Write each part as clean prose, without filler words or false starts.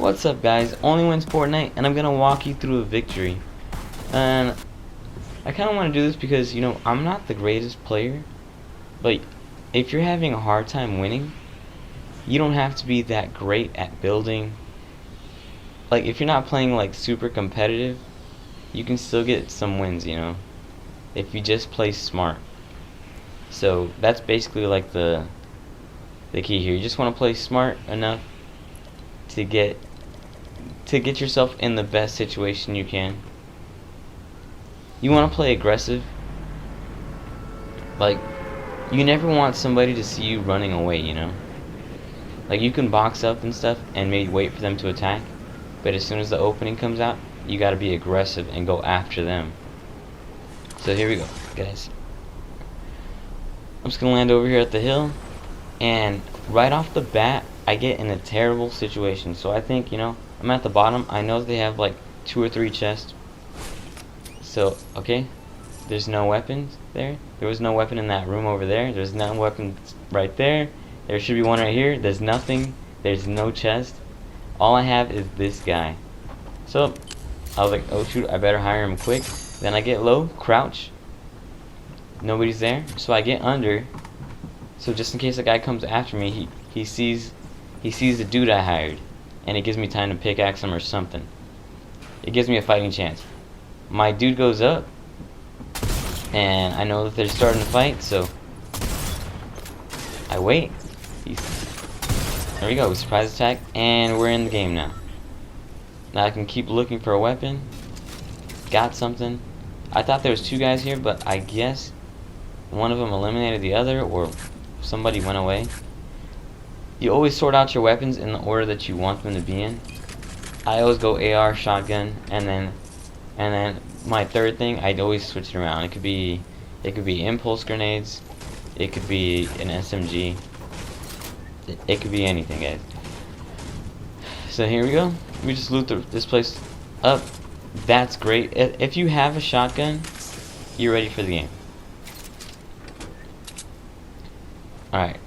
What's up guys, Only Wins Fortnite, and I'm gonna walk you through a victory. And I kinda wanna do this because, I'm not the greatest player, but if you're having a hard time winning, you don't have to be that great at building. Like, if you're not playing like super competitive, you can still get some wins, if you just play smart. So that's basically like the key here. You just wanna play smart enough to get yourself in the best situation you can. You want to play aggressive. Like, you never want somebody to see you running away, Like, you can box up and stuff and maybe wait for them to attack, but as soon as the opening comes out, you gotta be aggressive and go after them. So here we go, guys. I'm just gonna land over here at the hill, and right off the bat I get in a terrible situation. So I think, I'm at the bottom. I know they have like 2 or 3 chests. So, okay, there's no weapons there. There was no weapon in that room over there. There's no weapon right there. There should be one right here. There's nothing. There's no chest. All I have is this guy. So I was like, oh shoot, I better hire him quick. Then I get low, crouch. Nobody's there. So I get under. So just in case a guy comes after me, he sees the dude I hired, and it gives me time to pickaxe him or something. It gives me a fighting chance. My dude goes up, and I know that they're starting to fight, so I wait. There we go, surprise attack, and we're in the game now. Now I can keep looking for a weapon. Got something. I thought there was 2 guys here, but I guess one of them eliminated the other, or somebody went away. You always sort out your weapons in the order that you want them to be in. I always go AR, shotgun, and then my third thing, I'd always switch it around. It could be impulse grenades, it could be an SMG, it could be anything, guys. So here we go. We just loot this place up. That's great. If you have a shotgun, you're ready for the game. Alright.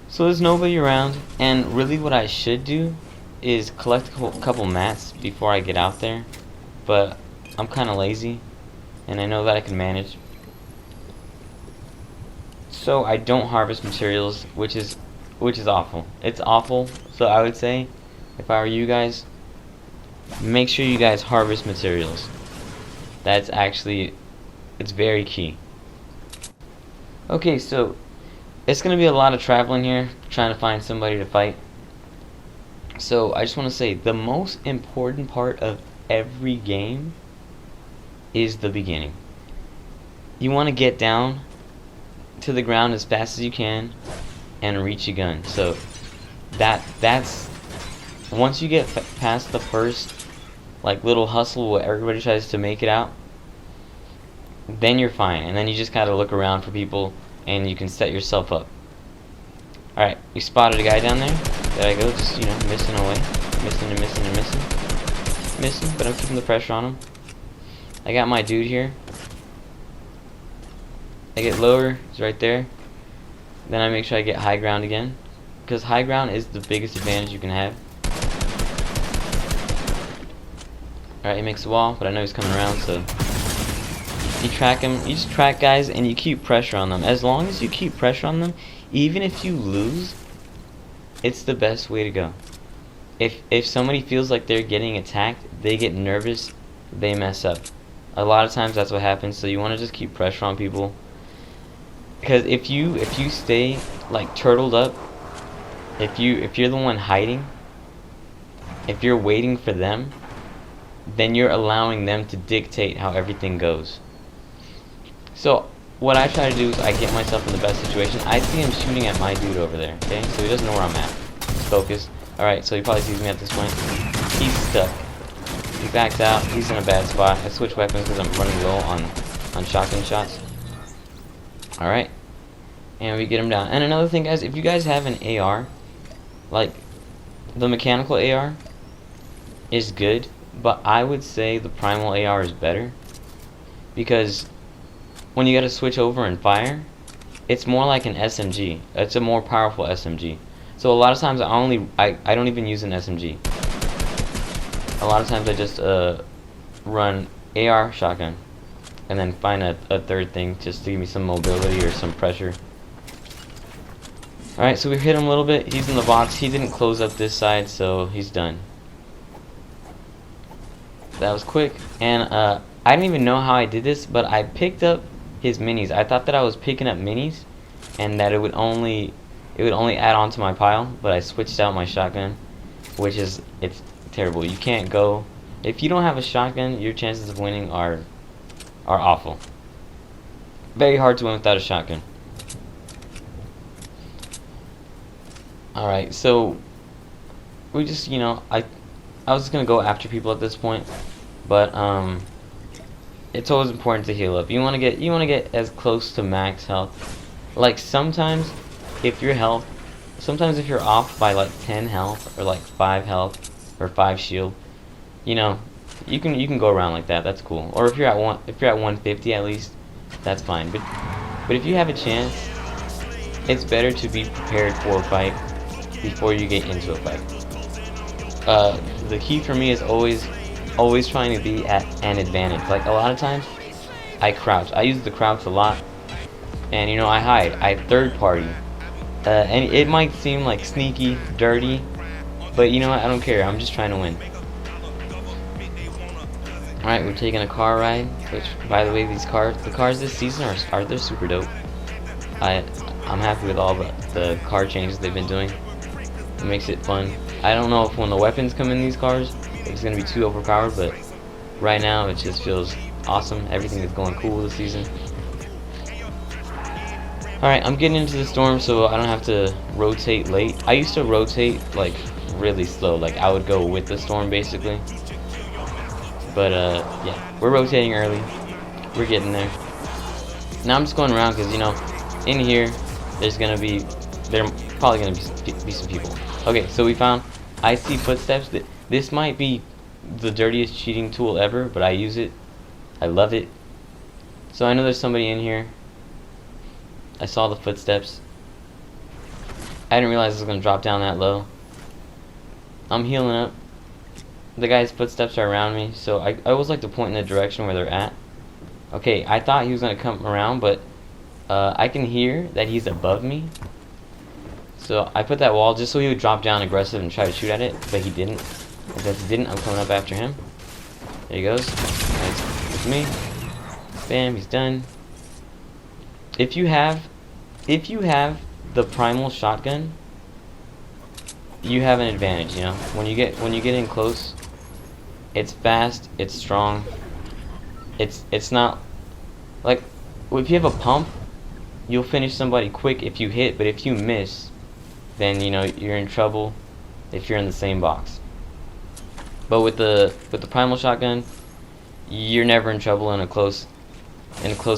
So there's nobody around, and really what I should do is collect a couple mats before I get out there, but I'm kinda lazy, and I know that I can manage. So I don't harvest materials, which is awful. It's awful. So I would say, if I were you guys, make sure you guys harvest materials. It's very key. Okay, so it's gonna be a lot of traveling here, trying to find somebody to fight. So I just want to say, the most important part of every game is the beginning. You want to get down to the ground as fast as you can and reach a gun. So that's once you get past the first like little hustle where everybody tries to make it out, then you're fine, and then you just gotta look around for people and you can set yourself up. Alright, we spotted a guy down there. There I go, just, missing away. Missing, but I'm keeping the pressure on him. I got my dude here. I get lower, he's right there. Then I make sure I get high ground again, because high ground is the biggest advantage you can have. Alright, he makes a wall, but I know he's coming around, so you track him. You just track guys and you keep pressure on them. As long as you keep pressure on them, even if you lose, it's the best way to go. If somebody feels like they're getting attacked, they get nervous, they mess up. A lot of times that's what happens. So you want to just keep pressure on people, because if you stay like turtled up, if you're the one hiding, if you're waiting for them, then you're allowing them to dictate how everything goes. So what I try to do is I get myself in the best situation. I see him shooting at my dude over there, okay? So he doesn't know where I'm at. He's focused. Alright, so he probably sees me at this point. He's stuck. He backs out. He's in a bad spot. I switch weapons because I'm running low on shotgun shots. Alright. And we get him down. And another thing, guys, if you guys have an AR, like, the mechanical AR is good, but I would say the primal AR is better, because when you gotta switch over and fire, it's more like an SMG. It's a more powerful SMG. So a lot of times I don't even use an SMG. A lot of times I just run AR shotgun, and then find a third thing just to give me some mobility or some pressure. Alright, so we hit him a little bit. He's in the box. He didn't close up this side, so he's done. That was quick. And I didn't even know how I did this, but I picked up his minis. I thought that I was picking up minis and that it would only add on to my pile, but I switched out my shotgun, which is, it's terrible. You can't go, if you don't have a shotgun, your chances of winning are awful. Very hard to win without a shotgun. Alright, so we just, you know, I was just gonna go after people at this point, but it's always important to heal up. You wanna get as close to max health. Like sometimes if you're off by like 10 health or like 5 health or 5 shield, you know, you can go around like that. That's cool. Or if you're at 150 at least, that's fine. But if you have a chance, it's better to be prepared for a fight before you get into a fight. The key for me is always trying to be at an advantage. Like a lot of times I crouch. I use the crouch a lot, and you know, I hide. I third party. And it might seem like sneaky, dirty, but you know what, I don't care. I'm just trying to win. Alright, we're taking a car ride, which by the way, the cars this season are they're super dope. I'm happy with all the car changes they've been doing. It makes it fun. I don't know if when the weapons come in these cars, it's gonna be too overpowered, but right now it just feels awesome. Everything is going cool this season. Alright, I'm getting into the storm so I don't have to rotate late. I used to rotate like really slow, like I would go with the storm basically. But yeah, we're rotating early. We're getting there. Now I'm just going around because, you know, in here there's probably gonna be some people. Okay, so I see footsteps. This might be the dirtiest cheating tool ever, but I use it. I love it. So I know there's somebody in here. I saw the footsteps. I didn't realize it was gonna drop down that low. I'm healing up. The guy's footsteps are around me, so I always like to point in the direction where they're at. Okay, I thought he was gonna come around, but I can hear that he's above me. So I put that wall just so he would drop down aggressive and try to shoot at it, but he didn't. And since he didn't, I'm coming up after him. There he goes. That's me. Bam, he's done. If you have the primal shotgun, you have an advantage, you know. When you get in close, it's fast, it's strong. It's not like if you have a pump, you'll finish somebody quick if you hit, but if you miss, then you know you're in trouble if you're in the same box. But with the primal shotgun, you're never in trouble in a close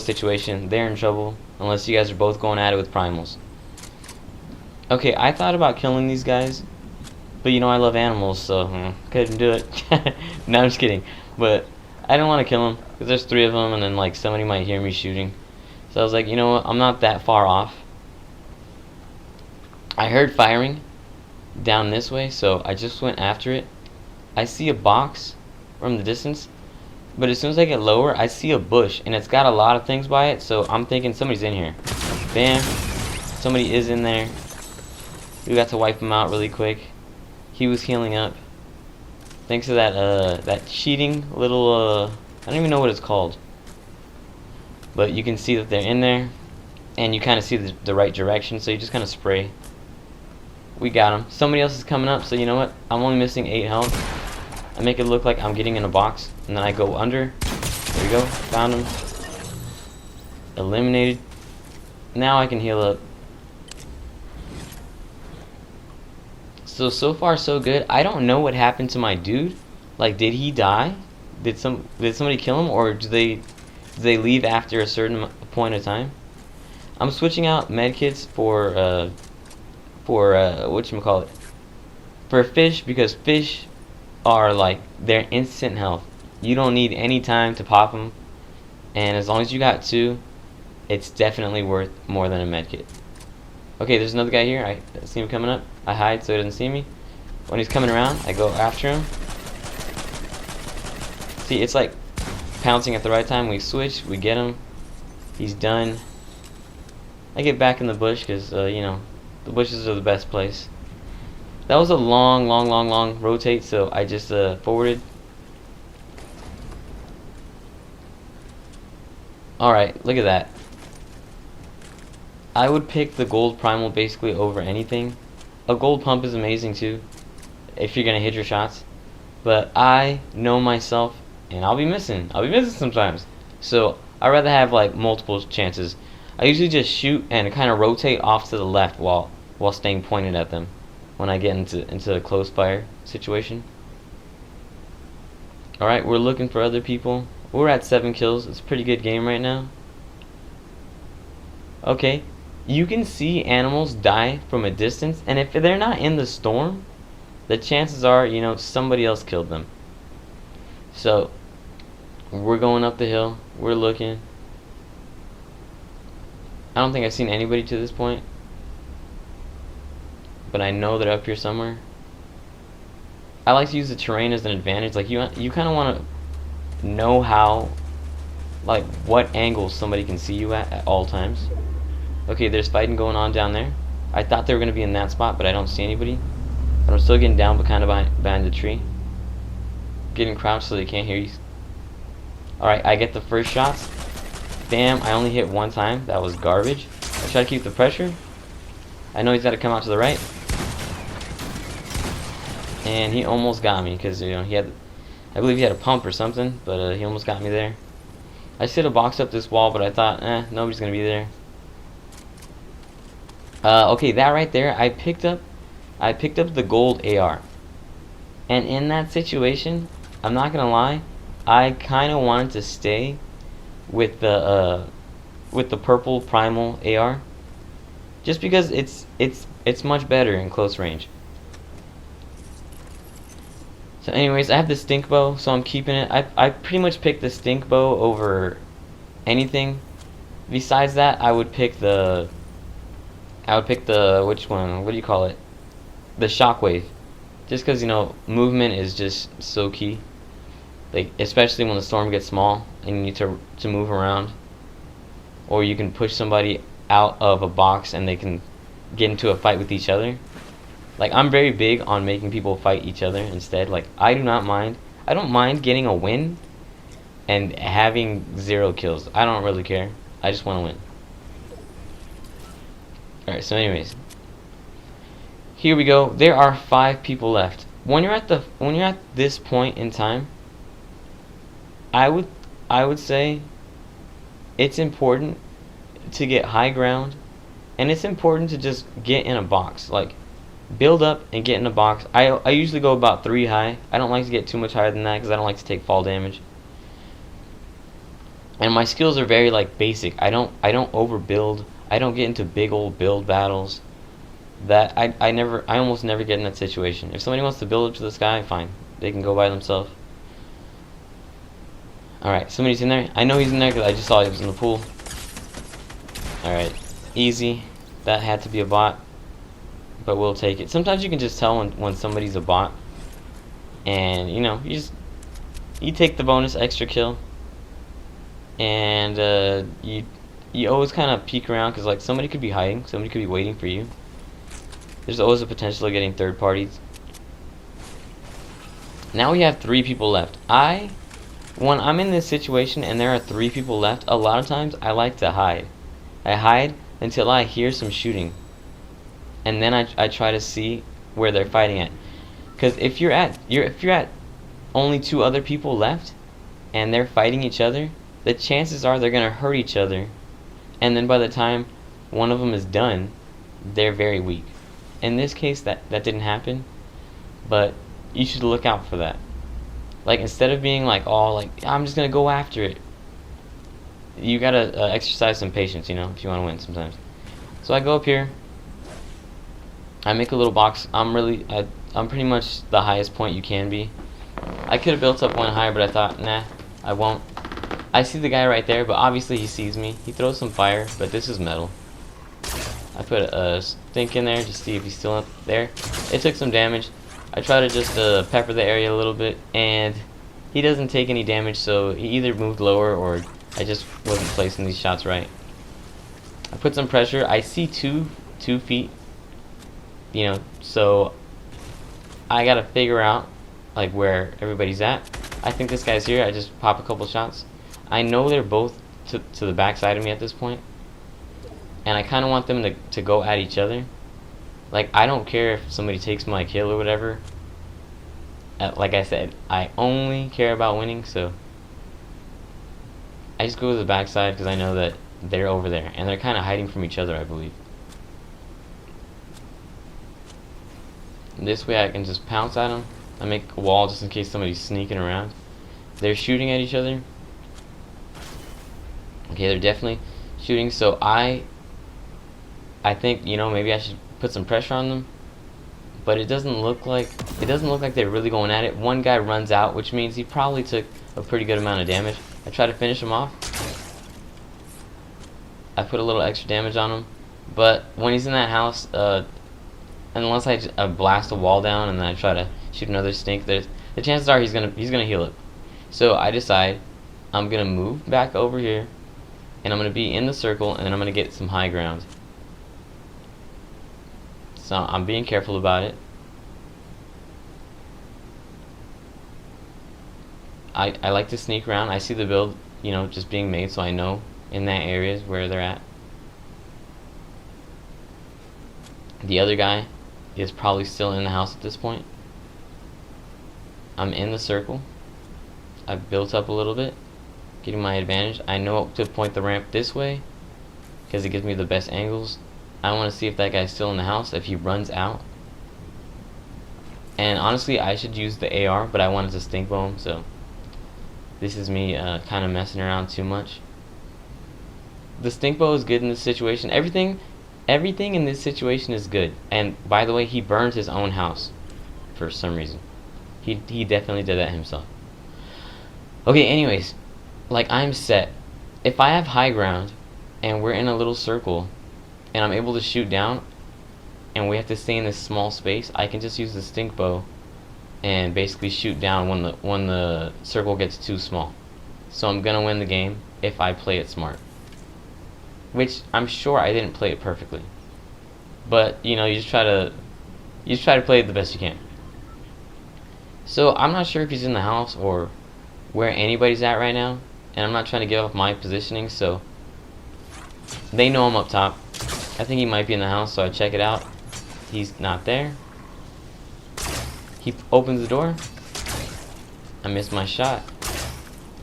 situation. They're in trouble unless you guys are both going at it with primals. Okay, I thought about killing these guys, but you know I love animals, so couldn't do it. No, I'm just kidding. But I don't want to kill them because there's 3 of them, and then like somebody might hear me shooting. So I was like, you know what? I'm not that far off. I heard firing down this way, so I just went after it. I see a box from the distance, but as soon as I get lower, I see a bush, and it's got a lot of things by it, so I'm thinking somebody's in here. Bam. Somebody is in there. We got to wipe him out really quick. He was healing up. Thanks to that cheating little, I don't even know what it's called. But you can see that they're in there, and you kind of see the right direction, so you just kind of spray. We got him. Somebody else is coming up, so you know what? I'm only missing 8 health. I make it look like I'm getting in a box, and then I go under. There we go. Found him. Eliminated. Now I can heal up. So far so good. I don't know what happened to my dude. Like, did he die? Did somebody kill him, or do they leave after a certain point of time? I'm switching out medkits for whatchamacallit, for fish, because fish are like, they're instant health. You don't need any time to pop them, and as long as you got 2, it's definitely worth more than a medkit. Okay, there's another guy here. I see him coming up. I hide so he doesn't see me. When he's coming around, I go after him. See, it's like pouncing at the right time. We switch, we get him. He's done. I get back in the bush because, you know, the bushes are the best place. That was a long rotate, so I just forwarded. Alright, look at that. I would pick the gold primal basically over anything. A gold pump is amazing too, if you're gonna hit your shots. But I know myself, and I'll be missing. I'll be missing sometimes. So I'd rather have like multiple chances. I usually just shoot and kind of rotate off to the left while staying pointed at them when I get into a close fire situation. Alright, we're looking for other people. We're at 7 kills. It's a pretty good game right now. Okay, you can see animals die from a distance, and if they're not in the storm, the chances are, you know, somebody else killed them. So we're going up the hill. We're looking. I don't think I've seen anybody to this point, but I know they're up here somewhere. I like to use the terrain as an advantage. Like you kind of want to know how, like, what angle somebody can see you at all times. Okay, there's fighting going on down there. I thought they were going to be in that spot, but I don't see anybody. But I'm still getting down, but kind of behind the tree. Getting crouched so they can't hear you. Alright, I get the first shots. Damn, I only hit one time. That was garbage. I try to keep the pressure. I know he's got to come out to the right. And he almost got me, because, you know, I believe he had a pump or something, but he almost got me there. I should have boxed up this wall, but I thought, nobody's going to be there. Okay, that right there, I picked up the gold AR, and in that situation, I'm not gonna lie, I kind of wanted to stay with the purple primal AR, just because it's much better in close range. So, anyways, I have the stink bow, so I'm keeping it. I pretty much picked the stink bow over anything. Besides that, I would pick the which one? What do you call it? The shockwave. Just because, you know, movement is just so key. Like, especially when the storm gets small and you need to move around, or you can push somebody out of a box and they can get into a fight with each other. Like, I'm very big on making people fight each other instead. Like, I don't mind getting a win and having 0 kills. I don't really care. I just want to win. Alright, so anyways, here we go. There are 5 people left. When you're at this point in time, I would say it's important to get high ground, and it's important to just get in a box. Like, build up and get in a box. I usually go about 3 high. I don't like to get too much higher than that because I don't like to take fall damage. And my skills are very, like, basic. I don't overbuild. I don't get into big old build battles. That I almost never get in that situation. If somebody wants to build up to the sky, fine. They can go by themselves. Alright, somebody's in there. I know he's in there because I just saw he was in the pool. Alright, easy. That had to be a bot, but we'll take it. Sometimes you can just tell when somebody's a bot, and, you know, you take the bonus extra kill, and you always kind of peek around because, like, somebody could be hiding, somebody could be waiting for you. There's always a potential of getting third parties. Now we have 3 people left. When I'm in this situation and there are 3 people left, a lot of times I like to hide. I hide until I hear some shooting, and then I try to see where they're fighting at. Because if you're at only 2 other people left and they're fighting each other, the chances are they're gonna hurt each other, and then by the time one of them is done, they're very weak. In this case, that didn't happen, but you should look out for that. Like, instead of being like, oh, like, I'm just gonna go after it, you gotta exercise some patience, you know, if you want to win sometimes. So I go up here, I make a little box. I'm pretty much the highest point you can be. I could have built up one higher, but I thought, nah, I won't. I see the guy right there, but obviously he sees me. He throws some fire, but this is metal. I put a stink in there to see if he's still up there. It took some damage. I try to just pepper the area a little bit, and he doesn't take any damage, so he either moved lower or I just wasn't placing these shots right. I put some pressure. I see two feet, you know, so I gotta figure out like where everybody's at. I think this guy's here. I just pop a couple shots. I know they're both to the back side of me at this point, and I kind of want them to go at each other. Like, I don't care if somebody takes my kill or whatever. Like I said, I only care about winning, so I just go to the backside because I know that they're over there, and they're kind of hiding from each other, I believe. This way I can just pounce at them. I make a wall just in case somebody's sneaking around. They're shooting at each other. Okay, they're definitely shooting, so I think, you know, maybe I should put some pressure on them. But it doesn't look like they're really going at it. One guy runs out, which means he probably took a pretty good amount of damage. I try to finish him off. I put a little extra damage on him, but when he's in that house, unless I blast a wall down and then I try to shoot another stink, the chances are he's gonna heal up. So I decide I'm gonna move back over here, and I'm gonna be in the circle, and then I'm gonna get some high ground. So I'm being careful about it. I like to sneak around. I see the build, you know, just being made, so I know in that area is where they're at. The other guy is probably still in the house at this point. I'm in the circle. I've built up a little bit, getting my advantage. I know to point the ramp this way because it gives me the best angles. I want to see if that guy's still in the house, if he runs out. And honestly, I should use the AR, but I wanted to stink bow him, so this is me kind of messing around too much. The stink bow is good in this situation. Everything in this situation is good. And by the way, he burned his own house for some reason. He definitely did that himself. Okay, anyways, like, I'm set. If I have high ground and we're in a little circle and I'm able to shoot down and we have to stay in this small space, I can just use the stink bow and basically shoot down when the circle gets too small. So I'm gonna win the game if I play it smart. Which I'm sure I didn't play it perfectly. But you know, you just try to play it the best you can. So I'm not sure if he's in the house or where anybody's at right now, and I'm not trying to give up my positioning, so they know I'm up top. I think he might be in the house, so I check it out. He's not there. He opens the door. I missed my shot.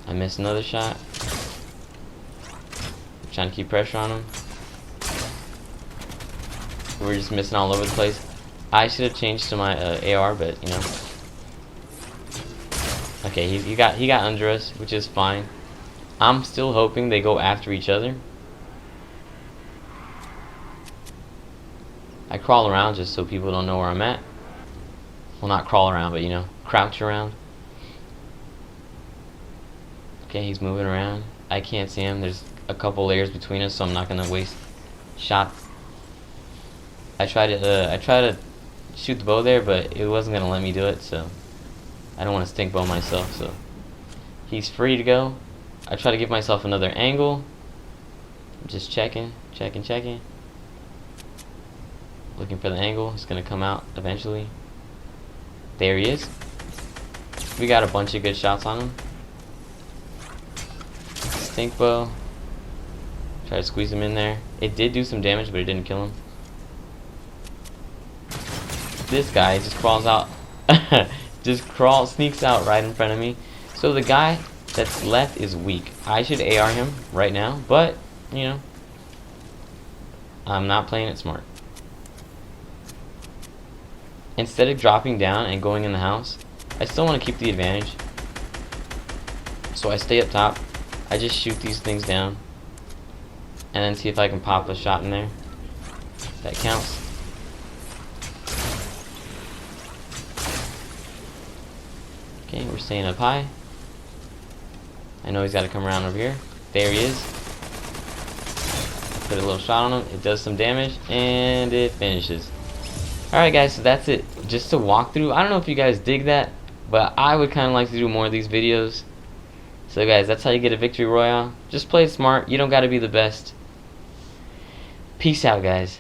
I missed another shot. I'm trying to keep pressure on him. We're just missing all over the place. I should have changed to my AR, but you know. Okay, he got under us, which is fine. I'm still hoping they go after each other. I crawl around just so people don't know where I'm at. Well, not crawl around, but you know, crouch around. Okay, he's moving around. I can't see him. There's a couple layers between us, so I'm not gonna waste shots. I tried to shoot the bow there, but it wasn't gonna let me do it, so I don't want to stink bow myself. So he's free to go. I try to give myself another angle. I'm just checking. Looking for the angle. It's gonna come out eventually. There he is. We got a bunch of good shots on him. Stink bow. Try to squeeze him in there. It did do some damage, but it didn't kill him. This guy just crawls out. Sneaks out right in front of me. So the guy that's left is weak. I should AR him right now, but you know, I'm not playing it smart. Instead of dropping down and going in the house, I still want to keep the advantage. So I stay up top. I just shoot these things down and then see if I can pop a shot in there. That counts. Okay, we're staying up high. I know he's got to come around over here. There he is. put a little shot on him. It does some damage, and it finishes. Alright guys, so that's it. Just a walkthrough. I don't know if you guys dig that, but I would kind of like to do more of these videos. So guys, that's how you get a victory royale. Just play smart. You don't got to be the best. Peace out, guys.